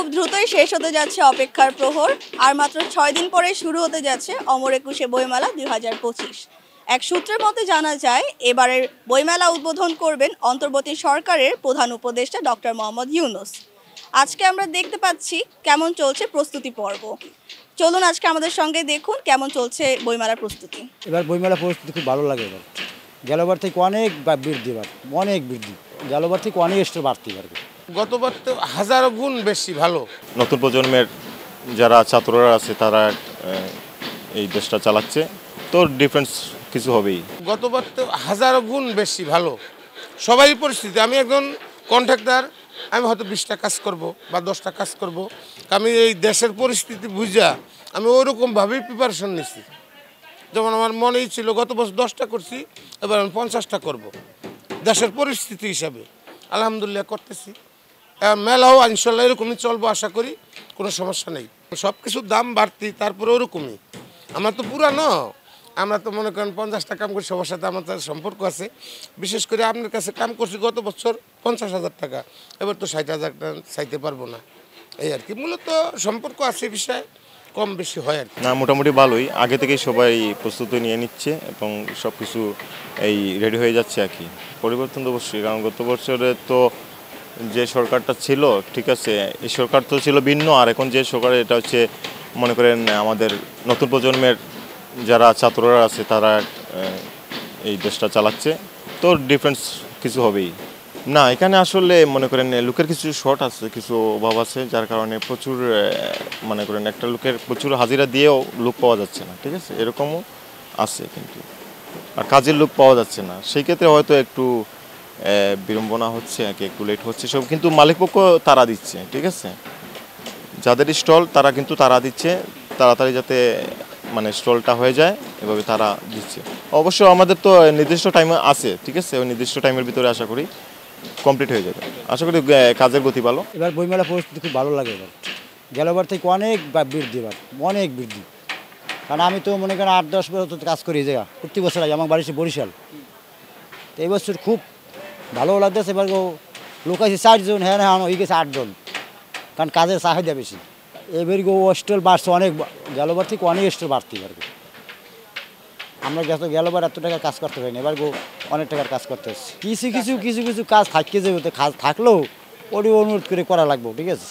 খুব দ্রুতই শেষ হতে যাচ্ছে অপেক্ষার প্রহর। আর মাত্র 6 দিন পরে শুরু হতে যাচ্ছে অমর একুশে বইমেলা 2025। এক সূত্রের মতে জানা যায়, এবারের বইমেলা উদ্বোধন করবেন অন্তর্বর্তী সরকারের প্রধান উপদেষ্টা ডক্টর মোহাম্মদ ইউনূস। আজকে আমরা দেখতে পাচ্ছি কেমন চলছে প্রস্তুতি পর্ব। চলুন আজকে আমাদের সঙ্গে দেখুন কেমন চলছে বইমেলার প্রস্তুতি। এবার বইমেলা প্রস্তুতি খুব ভালো লাগে। এবার গেলবার থেকে অনেক বৃদ্ধি, এবার অনেক বৃদ্ধি, গেলবার থেকে অনেক স্টোর বাড়তি পারবে। গতবার তো হাজারো গুণ বেশি ভালো। নতুন প্রজন্মের যারা ছাত্ররা আছে তারা এই দেশটা চালাচ্ছে, তো ডিফারেন্স কিছু হবেই। গতবার তো হাজারো গুণ বেশি ভালো সবারই পরিস্থিতি। আমি একজন কন্ট্রাক্টর, আমি হয়তো 20টা কাজ করব বা 10টা কাজ করব। আমি এই দেশের পরিস্থিতি বুঝা আমি ওইরকমভাবেই প্রিপারেশন নিচ্ছি। যেমন আমার মনেই ছিল গত বছর 10টা করছি, এবার আমি 50টা করব দেশের পরিস্থিতি হিসাবে। আলহামদুলিল্লাহ করতেছি। মেলাও ইনশাল্লাহ এরকমই চলবো, আশা করি কোনো সমস্যা নেই। সব কিছুর দাম বাড়তি, তারপরে ওরকমই। আমরা তো পুরানো, আমরা তো মনে করেন 50টা কাম করি, সবার সাথে আমার সম্পর্ক আছে। বিশেষ করে আপনার কাছে কাম করছি গত বছর 50,000 টাকা, এবার তো 60,000 টাকা চাইতে পারবো না। এই আর কি, মূলত সম্পর্ক আছে বিষয়ে কম বেশি হয় আর কি। না, মোটামুটি ভালোই, আগে থেকেই সবাই প্রস্তুতি নিয়ে নিচ্ছে এবং সব কিছু এই রেডি হয়ে যাচ্ছে আর কি। পরিবর্তন তো অবশ্যই, কারণ গত বছরে তো যে সরকারটা ছিল, ঠিক আছে, এই সরকার তো ছিল ভিন্ন, আর এখন যে সরকার এটা হচ্ছে মনে করেন আমাদের নতুন প্রজন্মের যারা ছাত্ররা আছে তারা এই দেশটা চালাচ্ছে, তো ডিফারেন্স কিছু হবেই। না, এখানে আসলে মনে করেন লোকের কিছু শর্ট আছে, কিছু অভাব আছে, যার কারণে প্রচুর মনে করেন একটা লোকের প্রচুর হাজিরা দিয়েও লোক পাওয়া যাচ্ছে না, ঠিক আছে, এরকমও আছে। কিন্তু আর কাজের লোক পাওয়া যাচ্ছে না, সেই ক্ষেত্রে হয়তো একটু বিড়ম্বনা হচ্ছে আর কি, একটু লেট হচ্ছে সব, কিন্তু মালিকপক্ষ তারা দিচ্ছে, ঠিক আছে, যাদের স্টল তারা কিন্তু তারা দিচ্ছে তাড়াতাড়ি, যাতে মানে স্টলটা হয়ে যায় এভাবে তারা দিচ্ছে। অবশ্য আমাদের তো নির্দিষ্ট টাইম আছে, ঠিক আছে, ওই নির্দিষ্ট টাইমের ভিতরে আশা করি কমপ্লিট হয়ে যাবে, আশা করি কাজের গতি ভালো। এবার বইমেলা পরিস্থিতি খুব ভালো লাগে। এবার গেলবার থেকে অনেক বৃদ্ধি, এবার অনেক বৃদ্ধি। কারণ আমি তো মনে করেন 8-10 বছর কাজ করি এই জায়গা, প্রতি বছর আগে আমার বাড়ি বরিশাল। তো এই বছর খুব ভালো লাগতেছে। এবার লোক আছে 4 জন, হ্যাঁ হয়ে গেছে 8 জন, কারণ কাজের চাহিদা বেশি। এবার স্টল বাড়ছে অনেক, গেলবার থেকে অনেক স্টল বাড়তি পারবে। আমরা গেলবার এত টাকার কাজ করতে পারিনি, এবার অনেক টাকার কাজ করতে হচ্ছে। কিছু কাজ থাকতে যাবে, তো কাজ থাকলেও ওটি অনুরোধ করে করা লাগবে, ঠিক আছে।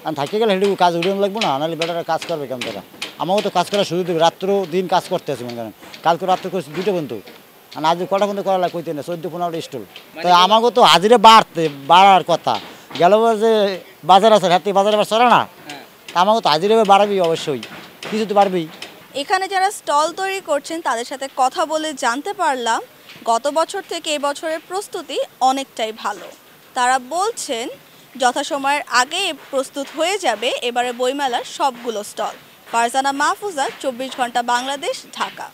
আর থাকতে গেলে সেটুকু কাজ উড়ানো লাগবে না, নাহলে বেটারা কাজ করবে কেমন তারা। আমাকেও তো কাজ করার সুযোগ দেবে, রাত্র দিন কাজ করতে আছে মনে করেন। কালকে রাত্রে করছি 2টা পর্যন্ত, আর আজ কটা পর্যন্ত করা লাগে কইতে না, 14-15টা স্টল। তাই আমাকেও তো হাজিরা বাড়ার কথা। গেলবার যে বাজার আছে, হাতে বাজারে আবার চলে না, আমাকেও তো হাজিরা বাড়াবি, অবশ্যই কিছু তো বাড়বেই। এখানে যারা স্টল তৈরি করছেন তাদের সাথে কথা বলে জানতে পারলাম গত বছর থেকে এই বছরের প্রস্তুতি অনেকটাই ভালো। তারা বলছেন যথাসময়ের আগে প্রস্তুত হয়ে যাবে এবারে বইমেলার সবগুলো স্টল। ফারজানা মাহফুজা, 24 ঘন্টা বাংলাদেশ, ঢাকা।